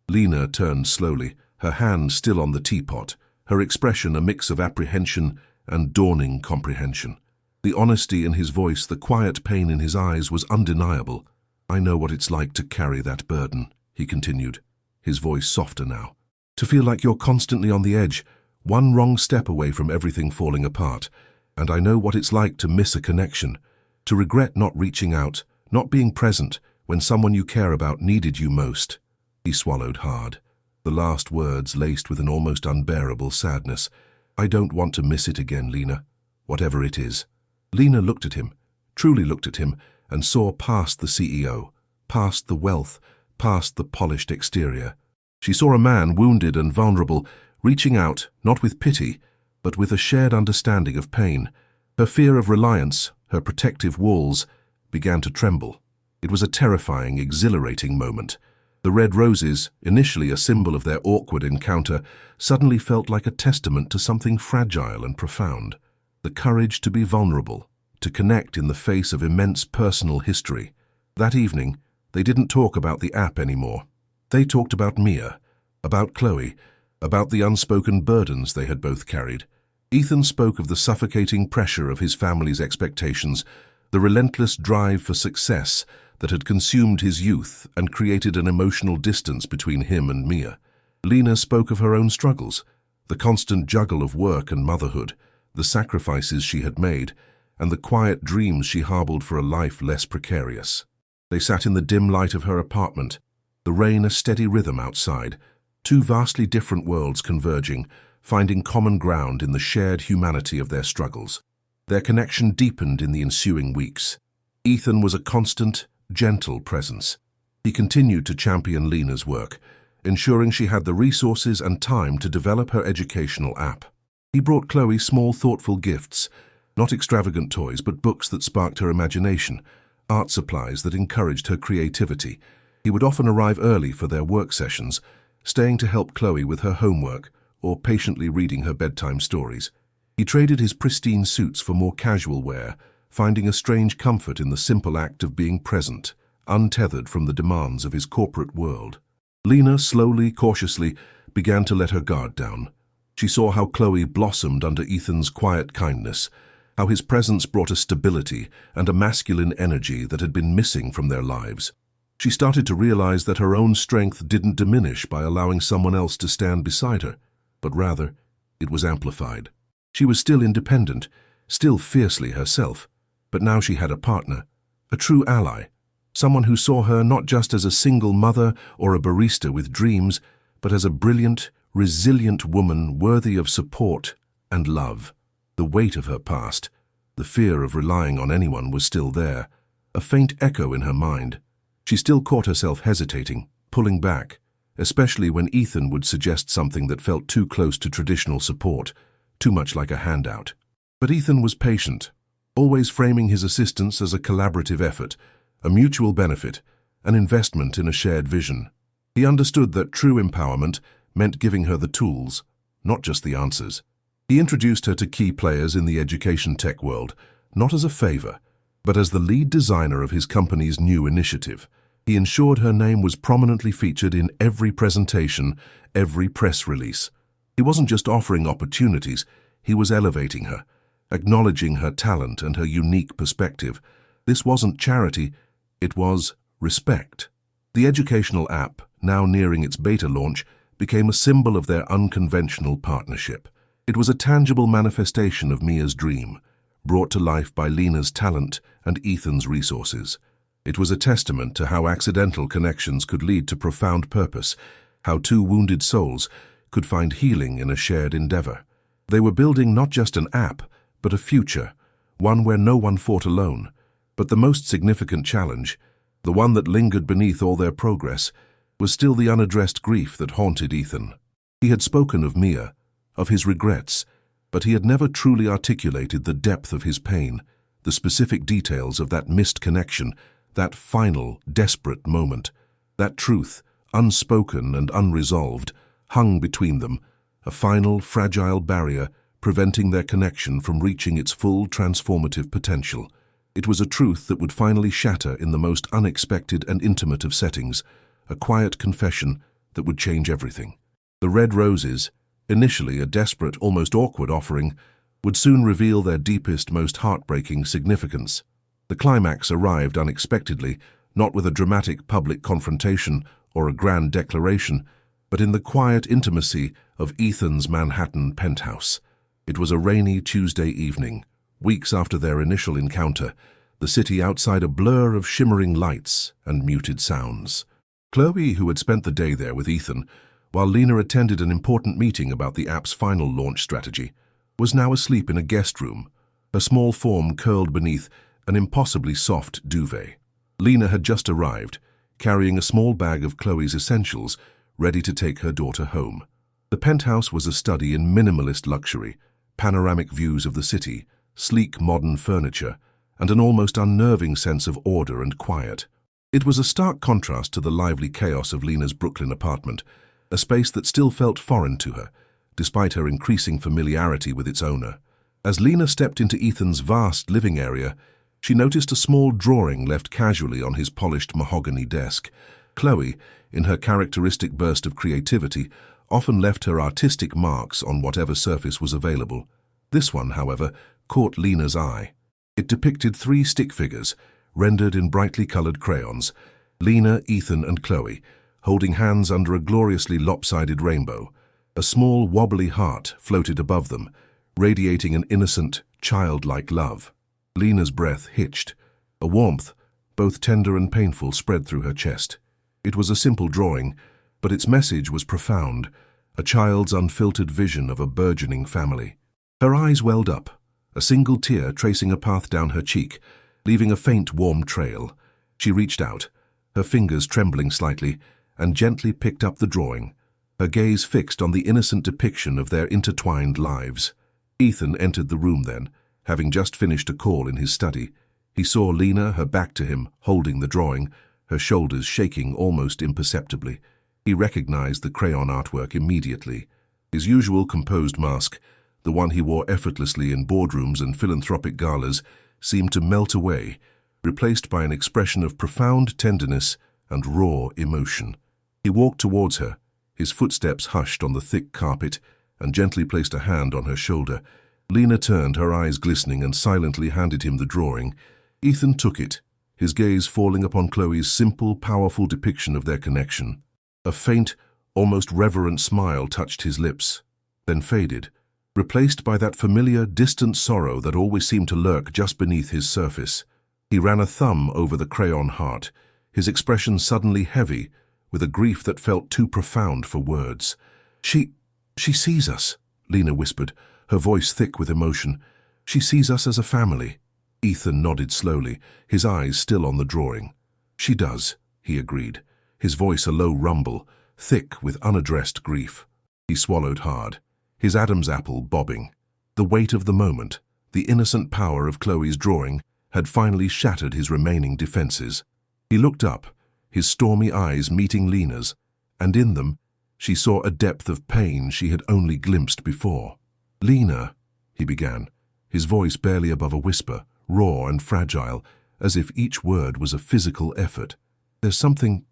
Lena turned slowly, her hand still on the teapot, her expression a mix of apprehension and dawning comprehension. The honesty in his voice, the quiet pain in his eyes was undeniable. "I know what it's like to carry that burden," he continued, his voice softer now. "To feel like you're constantly on the edge, one wrong step away from everything falling apart. And I know what it's like to miss a connection, to regret not reaching out, not being present when someone you care about needed you most." He swallowed hard, the last words laced with an almost unbearable sadness. "I don't want to miss it again, Lena, whatever it is." Lena looked at him, truly looked at him, and saw past the CEO, past the wealth, past the polished exterior. She saw a man wounded and vulnerable, reaching out, not with pity, but with a shared understanding of pain. Her fear of reliance, her protective walls, began to tremble. It was a terrifying, exhilarating moment. The red roses, initially a symbol of their awkward encounter, suddenly felt like a testament to something fragile and profound. The courage to be vulnerable, to connect in the face of immense personal history. That evening, they didn't talk about the app anymore. They talked about Mia, about Chloe, about the unspoken burdens they had both carried. Ethan spoke of the suffocating pressure of his family's expectations, the relentless drive for success that had consumed his youth and created an emotional distance between him and Mia. Lena spoke of her own struggles, the constant juggle of work and motherhood, the sacrifices she had made, and the quiet dreams she harbored for a life less precarious. They sat in the dim light of her apartment, the rain a steady rhythm outside, two vastly different worlds converging, finding common ground in the shared humanity of their struggles. Their connection deepened in the ensuing weeks. Ethan was a constant, gentle presence. He continued to champion Lena's work, ensuring she had the resources and time to develop her educational app. He brought Chloe small, thoughtful gifts, not extravagant toys, but books that sparked her imagination, art supplies that encouraged her creativity. He would often arrive early for their work sessions, staying to help Chloe with her homework or patiently reading her bedtime stories. He traded his pristine suits for more casual wear, finding a strange comfort in the simple act of being present, untethered from the demands of his corporate world. Lena, slowly, cautiously, began to let her guard down. She saw how Chloe blossomed under Ethan's quiet kindness, how his presence brought a stability and a masculine energy that had been missing from their lives. She started to realize that her own strength didn't diminish by allowing someone else to stand beside her, but rather, it was amplified. She was still independent, still fiercely herself, but now she had a partner, a true ally, someone who saw her not just as a single mother or a barista with dreams, but as a brilliant, resilient woman worthy of support and love. The weight of her past, the fear of relying on anyone was still there, a faint echo in her mind. She still caught herself hesitating, pulling back, especially when Ethan would suggest something that felt too close to traditional support, too much like a handout. But Ethan was patient, always framing his assistance as a collaborative effort, a mutual benefit, an investment in a shared vision. He understood that true empowerment meant giving her the tools, not just the answers. He introduced her to key players in the education tech world, not as a favor, but as the lead designer of his company's new initiative. He ensured her name was prominently featured in every presentation, every press release. He wasn't just offering opportunities, he was elevating her, acknowledging her talent and her unique perspective. This wasn't charity, it was respect. The educational app, now nearing its beta launch, became a symbol of their unconventional partnership. It was a tangible manifestation of Mia's dream, brought to life by Lena's talent and Ethan's resources. It was a testament to how accidental connections could lead to profound purpose, how two wounded souls could find healing in a shared endeavor. They were building not just an app, but a future, one where no one fought alone. But the most significant challenge, the one that lingered beneath all their progress, was still the unaddressed grief that haunted Ethan. He had spoken of Mia, of his regrets, but he had never truly articulated the depth of his pain, the specific details of that missed connection, that final, desperate moment. That truth, unspoken and unresolved, hung between them, a final, fragile barrier preventing their connection from reaching its full transformative potential. It was a truth that would finally shatter in the most unexpected and intimate of settings, a quiet confession that would change everything. The red roses, initially a desperate, almost awkward offering, would soon reveal their deepest, most heartbreaking significance. The climax arrived unexpectedly, not with a dramatic public confrontation or a grand declaration, but in the quiet intimacy of Ethan's Manhattan penthouse. It was a rainy Tuesday evening, weeks after their initial encounter, the city outside a blur of shimmering lights and muted sounds. Chloe, who had spent the day there with Ethan, while Lena attended an important meeting about the app's final launch strategy, was now asleep in a guest room, her small form curled beneath an impossibly soft duvet. Lena had just arrived, carrying a small bag of Chloe's essentials, ready to take her daughter home. The penthouse was a study in minimalist luxury, panoramic views of the city, sleek modern furniture, and an almost unnerving sense of order and quiet. It was a stark contrast to the lively chaos of Lena's Brooklyn apartment, a space that still felt foreign to her, despite her increasing familiarity with its owner. As Lena stepped into Ethan's vast living area, she noticed a small drawing left casually on his polished mahogany desk. Chloe, in her characteristic burst of creativity, often left her artistic marks on whatever surface was available. This one, however, caught Lena's eye. It depicted 3 stick figures, rendered in brightly colored crayons, Lena, Ethan, and Chloe, holding hands under a gloriously lopsided rainbow. A small, wobbly heart floated above them, radiating an innocent, childlike love. Lena's breath hitched. A warmth, both tender and painful, spread through her chest. It was a simple drawing, but its message was profound, a child's unfiltered vision of a burgeoning family. Her eyes welled up, a single tear tracing a path down her cheek, leaving a faint, warm trail. She reached out, her fingers trembling slightly, and gently picked up the drawing, her gaze fixed on the innocent depiction of their intertwined lives. Ethan entered the room then, having just finished a call in his study. He saw Lena, her back to him, holding the drawing, her shoulders shaking almost imperceptibly. He recognized the crayon artwork immediately. His usual composed mask, the one he wore effortlessly in boardrooms and philanthropic galas, seemed to melt away, replaced by an expression of profound tenderness and raw emotion. He walked towards her, his footsteps hushed on the thick carpet, and gently placed a hand on her shoulder. Lena turned, her eyes glistening, and silently handed him the drawing. Ethan took it, his gaze falling upon Chloe's simple, powerful depiction of their connection. A faint, almost reverent smile touched his lips, then faded, replaced by that familiar, distant sorrow that always seemed to lurk just beneath his surface. He ran a thumb over the crayon heart, his expression suddenly heavy, with a grief that felt too profound for words. She sees us," Lena whispered, her voice thick with emotion. "She sees us as a family." Ethan nodded slowly, his eyes still on the drawing. "She does," he agreed, his voice a low rumble, thick with unaddressed grief. He swallowed hard, his Adam's apple bobbing. The weight of the moment, the innocent power of Chloe's drawing, had finally shattered his remaining defenses. He looked up, his stormy eyes meeting Lena's, and in them she saw a depth of pain she had only glimpsed before. "Lena," he began, his voice barely above a whisper, raw and fragile, as if each word was a physical effort. "There's something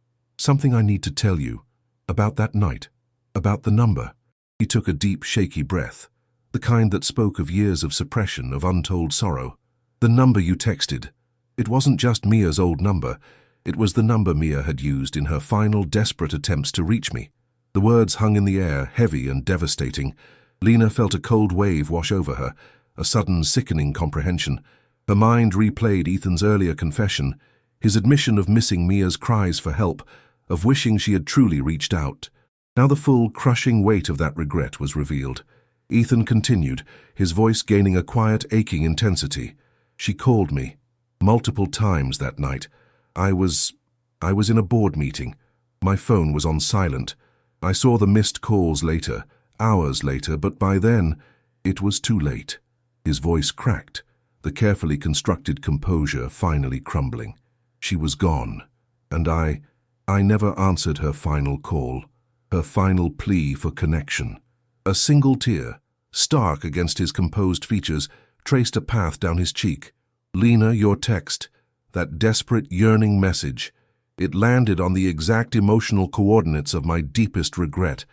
I need to tell you, about that night, about the number." He took a deep, shaky breath, the kind that spoke of years of suppression, of untold sorrow. "The number you texted. It wasn't just Mia's old number. It was the number Mia had used in her final, desperate attempts to reach me." The words hung in the air, heavy and devastating. Lena felt a cold wave wash over her, a sudden, sickening comprehension. Her mind replayed Ethan's earlier confession, his admission of missing Mia's cries for help, of wishing she had truly reached out. Now the full, crushing weight of that regret was revealed. Ethan continued, his voice gaining a quiet, aching intensity. "She called me, multiple times that night. I was in a board meeting. My phone was on silent. I saw the missed calls later, hours later, but by then, it was too late." His voice cracked, the carefully constructed composure finally crumbling. "She was gone, and I never answered her final call, her final plea for connection." A single tear, stark against his composed features, traced a path down his cheek. "Lena, your text, that desperate, yearning message, it landed on the exact emotional coordinates of my deepest regret.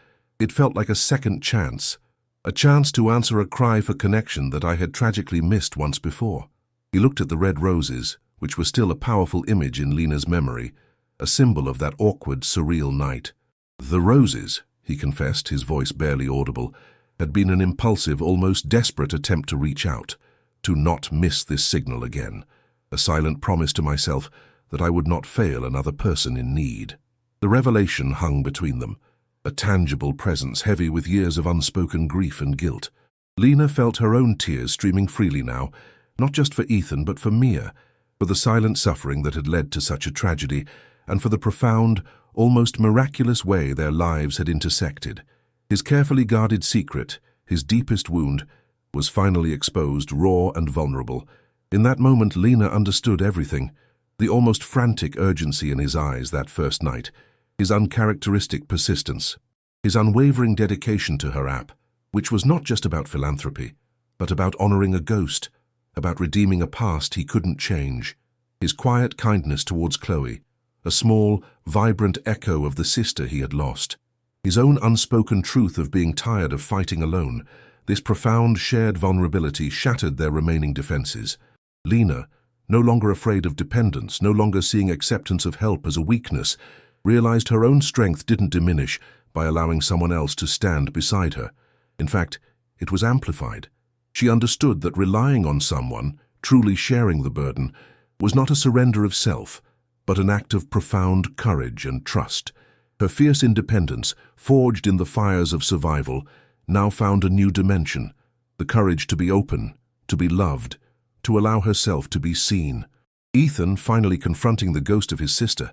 It felt like a second chance, a chance to answer a cry for connection that I had tragically missed once before. He looked at the red roses, which were still a powerful image in Lena's memory, a symbol of that awkward, surreal night. The roses, he confessed, his voice barely audible, had been an impulsive, almost desperate attempt to reach out, to not miss this signal again, a silent promise to myself that I would not fail another person in need. The revelation hung between them, a tangible presence heavy with years of unspoken grief and guilt. Lena felt her own tears streaming freely now, not just for Ethan but for Mia, for the silent suffering that had led to such a tragedy, and for the profound, almost miraculous way their lives had intersected. His carefully guarded secret, his deepest wound, was finally exposed, raw and vulnerable. In that moment, Lena understood everything, the almost frantic urgency in his eyes that first night, his uncharacteristic persistence, his unwavering dedication to her app, which was not just about philanthropy, but about honoring a ghost, about redeeming a past he couldn't change, his quiet kindness towards Chloe, a small, vibrant echo of the sister he had lost, his own unspoken truth of being tired of fighting alone. This profound shared vulnerability shattered their remaining defenses. Lena, no longer afraid of dependence, no longer seeing acceptance of help as a weakness, realized her own strength didn't diminish by allowing someone else to stand beside her. In fact, it was amplified. She understood that relying on someone, truly sharing the burden, was not a surrender of self, but an act of profound courage and trust. Her fierce independence, forged in the fires of survival, now found a new dimension, the courage to be open, to be loved, to allow herself to be seen. Ethan, finally confronting the ghost of his sister,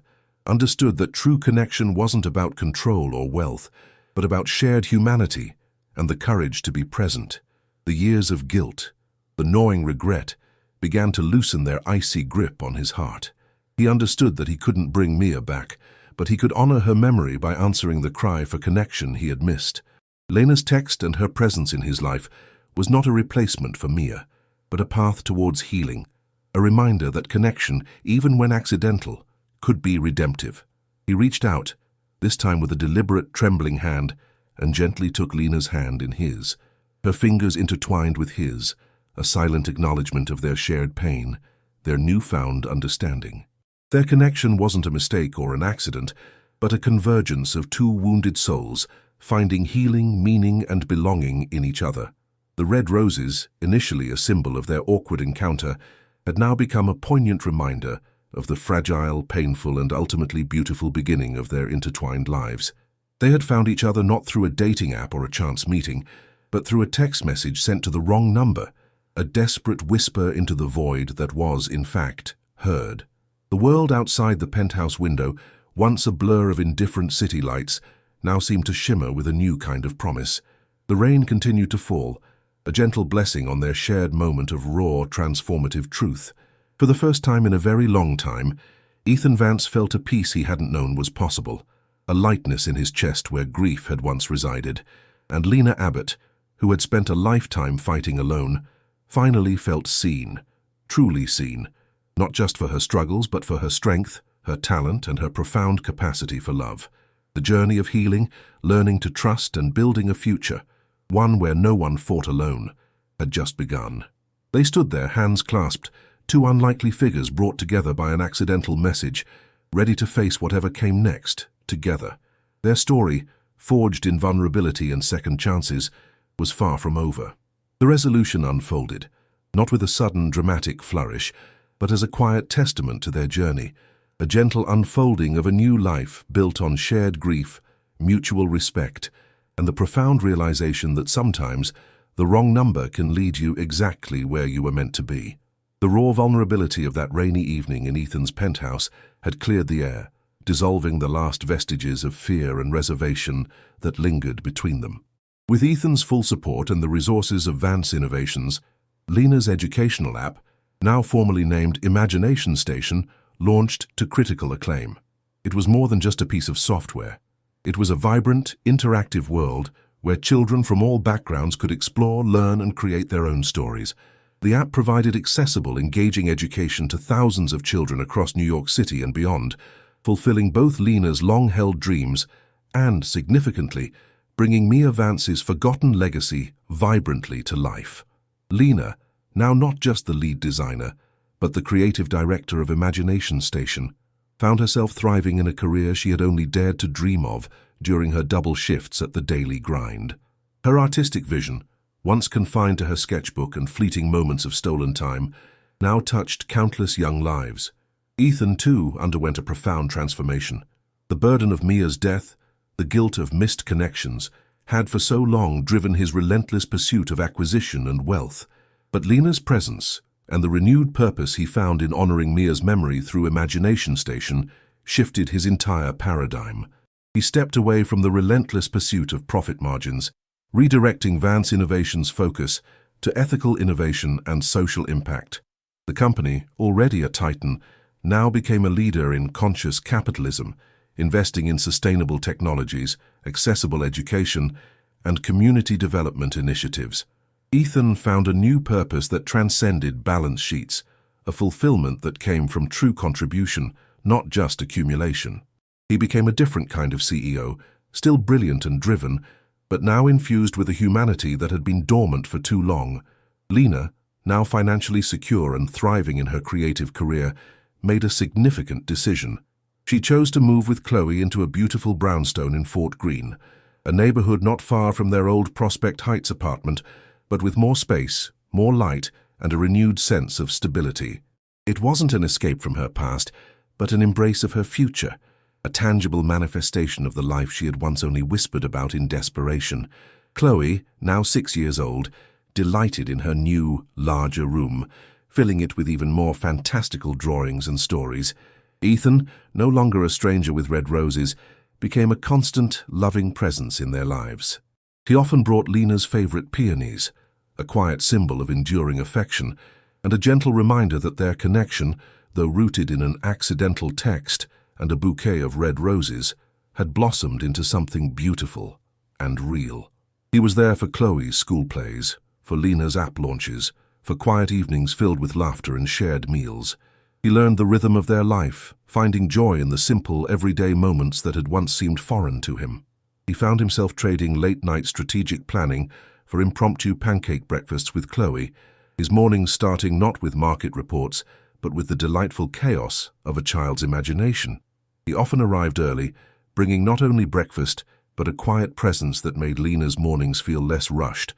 understood that true connection wasn't about control or wealth, but about shared humanity and the courage to be present. The years of guilt, the gnawing regret, began to loosen their icy grip on his heart. He understood that he couldn't bring Mia back, but he could honor her memory by answering the cry for connection he had missed. Lena's text and her presence in his life was not a replacement for Mia, but a path towards healing, a reminder that connection, even when accidental, could be redemptive. He reached out, this time with a deliberate, trembling hand, and gently took Lena's hand in his. Her fingers intertwined with his, a silent acknowledgement of their shared pain, their newfound understanding. Their connection wasn't a mistake or an accident, but a convergence of two wounded souls, finding healing, meaning, and belonging in each other. The red roses, initially a symbol of their awkward encounter, had now become a poignant reminder of the fragile, painful, and ultimately beautiful beginning of their intertwined lives. They had found each other not through a dating app or a chance meeting, but through a text message sent to the wrong number, a desperate whisper into the void that was, in fact, heard. The world outside the penthouse window, once a blur of indifferent city lights, now seemed to shimmer with a new kind of promise. The rain continued to fall, a gentle blessing on their shared moment of raw, transformative truth. For the first time in a very long time, Ethan Vance felt a peace he hadn't known was possible, a lightness in his chest where grief had once resided, and Lena Abbott, who had spent a lifetime fighting alone, finally felt seen, truly seen, not just for her struggles but for her strength, her talent, and her profound capacity for love. The journey of healing, learning to trust and building a future, one where no one fought alone, had just begun. They stood there, hands clasped, two unlikely figures brought together by an accidental message, ready to face whatever came next, together. Their story, forged in vulnerability and second chances, was far from over. The resolution unfolded, not with a sudden dramatic flourish, but as a quiet testament to their journey, a gentle unfolding of a new life built on shared grief, mutual respect, and the profound realization that sometimes the wrong number can lead you exactly where you were meant to be. The raw vulnerability of that rainy evening in Ethan's penthouse had cleared the air, dissolving the last vestiges of fear and reservation that lingered between them. With Ethan's full support and the resources of Vance Innovations, Lena's educational app, now formally named Imagination Station, launched to critical acclaim. It was more than just a piece of software. It was a vibrant, interactive world where children from all backgrounds could explore, learn, and create their own stories. The app provided accessible, engaging education to thousands of children across New York City and beyond, fulfilling both Lena's long-held dreams and, significantly, bringing Mia Vance's forgotten legacy vibrantly to life. Lena, now not just the lead designer, but the creative director of Imagination Station, found herself thriving in a career she had only dared to dream of during her double shifts at the daily grind. Her artistic vision, once confined to her sketchbook and fleeting moments of stolen time, now touched countless young lives. Ethan, too, underwent a profound transformation. The burden of Mia's death, the guilt of missed connections, had for so long driven his relentless pursuit of acquisition and wealth. But Lena's presence, and the renewed purpose he found in honoring Mia's memory through Imagination Station, shifted his entire paradigm. He stepped away from the relentless pursuit of profit margins, redirecting Vance Innovation's focus to ethical innovation and social impact. The company, already a titan, now became a leader in conscious capitalism, investing in sustainable technologies, accessible education, and community development initiatives. Ethan found a new purpose that transcended balance sheets, a fulfillment that came from true contribution, not just accumulation. He became a different kind of CEO, still brilliant and driven, but now infused with a humanity that had been dormant for too long. Lena, now financially secure and thriving in her creative career, made a significant decision. She chose to move with Chloe into a beautiful brownstone in Fort Greene, a neighborhood not far from their old Prospect Heights apartment, but with more space, more light, and a renewed sense of stability. It wasn't an escape from her past, but an embrace of her future, a tangible manifestation of the life she had once only whispered about in desperation. Chloe, now 6 years old, delighted in her new, larger room, filling it with even more fantastical drawings and stories. Ethan, no longer a stranger with red roses, became a constant, loving presence in their lives. He often brought Lena's favorite peonies, a quiet symbol of enduring affection, and a gentle reminder that their connection, though rooted in an accidental text and a bouquet of red roses, had blossomed into something beautiful and real. He was there for Chloe's school plays, for Lena's app launches, for quiet evenings filled with laughter and shared meals. He learned the rhythm of their life, finding joy in the simple, everyday moments that had once seemed foreign to him. He found himself trading late-night strategic planning for impromptu pancake breakfasts with Chloe, his mornings starting not with market reports, but with the delightful chaos of a child's imagination. He often arrived early, bringing not only breakfast, but a quiet presence that made Lena's mornings feel less rushed,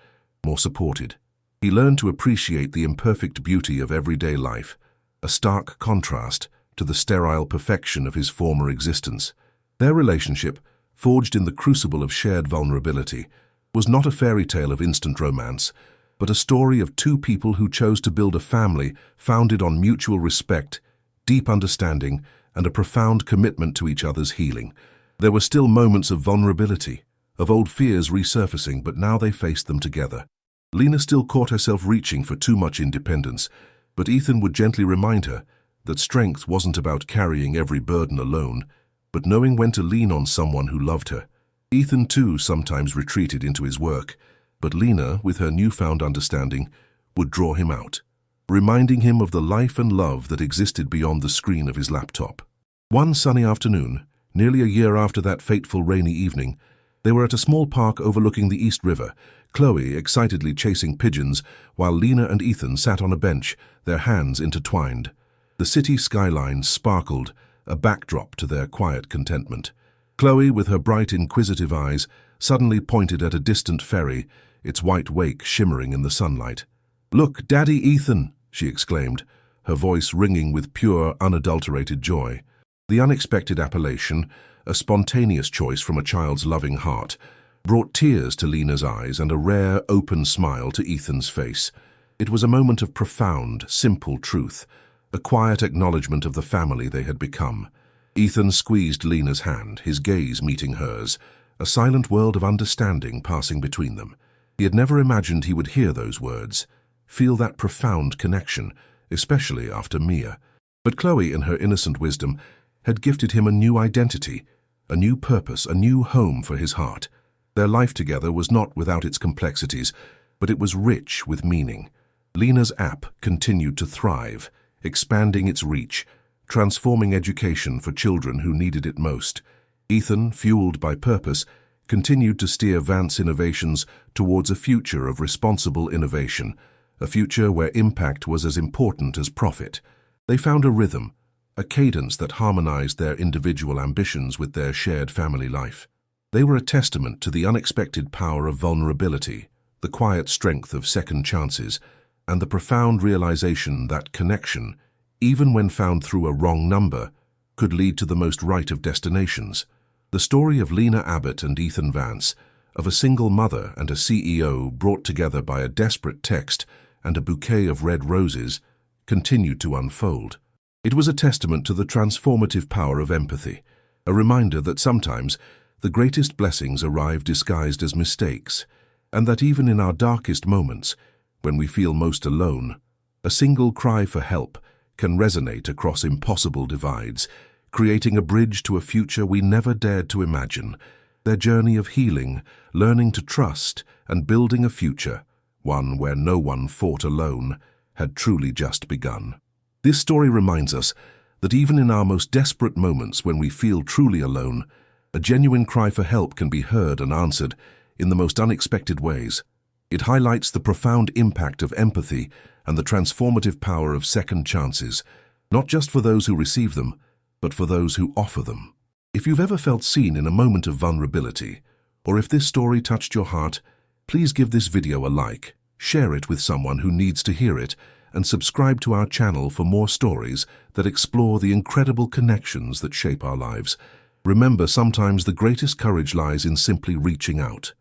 more supported. He learned to appreciate the imperfect beauty of everyday life, a stark contrast to the sterile perfection of his former existence. Their relationship, forged in the crucible of shared vulnerability, was not a fairy tale of instant romance, but a story of two people who chose to build a family founded on mutual respect, deep understanding, and a profound commitment to each other's healing. There were still moments of vulnerability, of old fears resurfacing, but now they faced them together. Lena still caught herself reaching for too much independence, but Ethan would gently remind her that strength wasn't about carrying every burden alone, but knowing when to lean on someone who loved her. Ethan, too, sometimes retreated into his work, but Lena, with her newfound understanding, would draw him out, reminding him of the life and love that existed beyond the screen of his laptop. One sunny afternoon, nearly a year after that fateful rainy evening, they were at a small park overlooking the East River, Chloe excitedly chasing pigeons, while Lena and Ethan sat on a bench, their hands intertwined. The city skyline sparkled, a backdrop to their quiet contentment. Chloe, with her bright, inquisitive eyes, suddenly pointed at a distant ferry, its white wake shimmering in the sunlight. "Look, Daddy Ethan!" she exclaimed, her voice ringing with pure, unadulterated joy. The unexpected appellation, a spontaneous choice from a child's loving heart, brought tears to Lena's eyes and a rare, open smile to Ethan's face. It was a moment of profound, simple truth, a quiet acknowledgement of the family they had become. Ethan squeezed Lena's hand, his gaze meeting hers, a silent world of understanding passing between them. He had never imagined he would hear those words, feel that profound connection, especially after Mia. But Chloe, in her innocent wisdom, had gifted him a new identity, a new purpose, a new home for his heart. Their life together was not without its complexities, but it was rich with meaning. Lena's app continued to thrive, expanding its reach, transforming education for children who needed it most. Ethan, fueled by purpose, continued to steer Vance Innovations towards a future of responsible innovation, a future where impact was as important as profit. They found a rhythm, a cadence that harmonized their individual ambitions with their shared family life. They were a testament to the unexpected power of vulnerability, the quiet strength of second chances, and the profound realization that connection, even when found through a wrong number, could lead to the most right of destinations. The story of Lena Abbott and Ethan Vance, of a single mother and a CEO brought together by a desperate text and a bouquet of red roses, continued to unfold. It was a testament to the transformative power of empathy, a reminder that sometimes the greatest blessings arrive disguised as mistakes, and that even in our darkest moments, when we feel most alone, a single cry for help can resonate across impossible divides, creating a bridge to a future we never dared to imagine. Their journey of healing, learning to trust, and building a future, one where no one fought alone, had truly just begun. This story reminds us that even in our most desperate moments when we feel truly alone, a genuine cry for help can be heard and answered in the most unexpected ways. It highlights the profound impact of empathy and the transformative power of second chances, not just for those who receive them, but for those who offer them. If you've ever felt seen in a moment of vulnerability, or if this story touched your heart, please give this video a like, share it with someone who needs to hear it, and subscribe to our channel for more stories that explore the incredible connections that shape our lives. Remember, sometimes the greatest courage lies in simply reaching out.